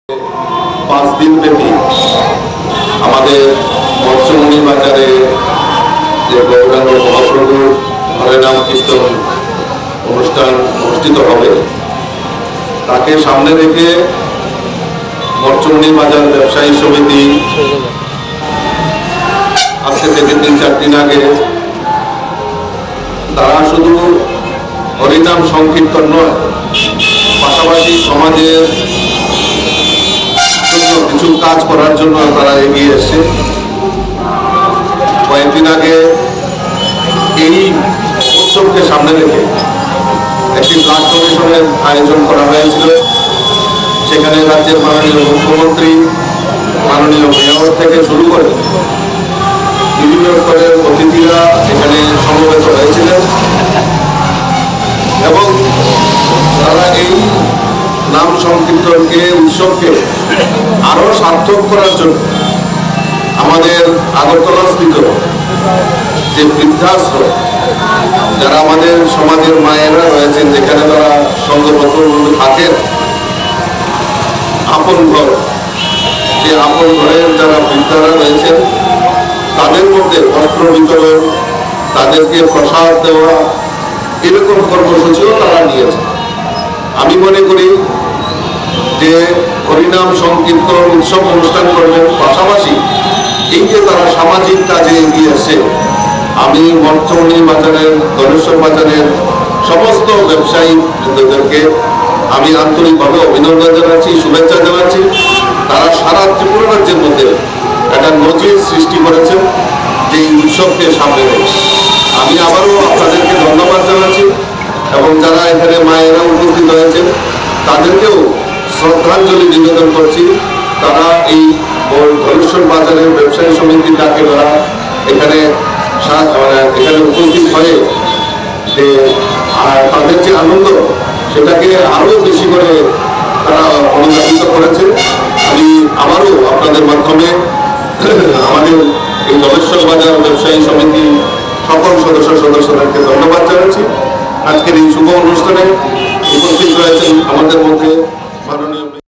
5 দিন ব্যাপী আমাদের মৎস্যমণি বাজারে যে গৌরাঙ্গ মহাপ্রভুর হরিনাম কীর্তন অনুষ্ঠান অনুষ্ঠিত হবে তাকে সামনে রেখে মৎস্যমণি বাজার ব্যবসায়ী সমিতি আজকে থেকে 3-4 দিন আগে তারা শুধু হরিনাম সংকীর্তন নয়, পাশাপাশি সমাজের কিছু কাজ করার জন্য তারা এগিয়ে এসছে। কয়েকদিন আগে এই উৎসবকে সামনে রেখে একটি ব্লাড ডোনেশনের আয়োজন করা হয়েছিল। সেখানে রাজ্যের মাননীয় মুখ্যমন্ত্রী, মাননীয় মেয়র থেকে শুরু করে বিভিন্ন স্তরের অতিথিরা এখানে সমবেত হয়েছিলেন এবং তারা এই নাম সংকীর্তনকে, উৎসবকে আরো সার্থক করার জন্য আমাদের আগরতলাস্থিত যে বৃদ্ধাশ্রম, যারা আমাদের সমাজের মায়েরা রয়েছেন, যেখানে তারা সঙ্গবদ্ধ থাকেন, আপন ঘর, যে আপন ঘরের যারা বৃদ্ধারা রয়েছেন তাদের মধ্যে বস্ত্র বিতরণ, তাদেরকে প্রসাদ দেওয়া, এরকম কর্মসূচিও তারা নিয়েছে। আমি মনে করি যে হরিনাম সংকীর্তন উৎসব অনুষ্ঠান করবেন, পাশাপাশি এই যে তারা সামাজিক কাজে এগিয়ে আসে, আমি মৎস্যমণি বাজারের, ধলেশ্বর বাজারের সমস্ত ব্যবসায়ী বৃন্দদেরকে আমি আন্তরিকভাবে অভিনন্দন জানাচ্ছি, শুভেচ্ছা জানাচ্ছি। তারা সারা ত্রিপুরা রাজ্যের মধ্যে একটা নজির সৃষ্টি করেছেন যে এই উৎসবকে সামনে রেখে। আমি আবারও আপনাদেরকে ধন্যবাদ জানাচ্ছি এবং যারা এখানে মায়েরা উপস্থিত হয়েছেন তাদেরকেও শ্রদ্ধাঞ্জলি নিবেদন করছি। তারা এই ধলেশ্বর বাজারের ব্যবসায়ী সমিতির ডাকে তারা এখানে উপস্থিত হয়ে যে তাদের যে আনন্দ, সেটাকে আরো বেশি করে তারা অনুপ্রাণিত করেছে। আমি আবারও আপনাদের মাধ্যমে আমাদের এই ধলেশ্বর বাজার ব্যবসায়ী সমিতি সকল সদস্যদেরকে ধন্যবাদ জানাচ্ছি। আজকের এই শুভ অনুষ্ঠানে উপস্থিত রয়েছেন আমাদের মধ্যে মাননীয়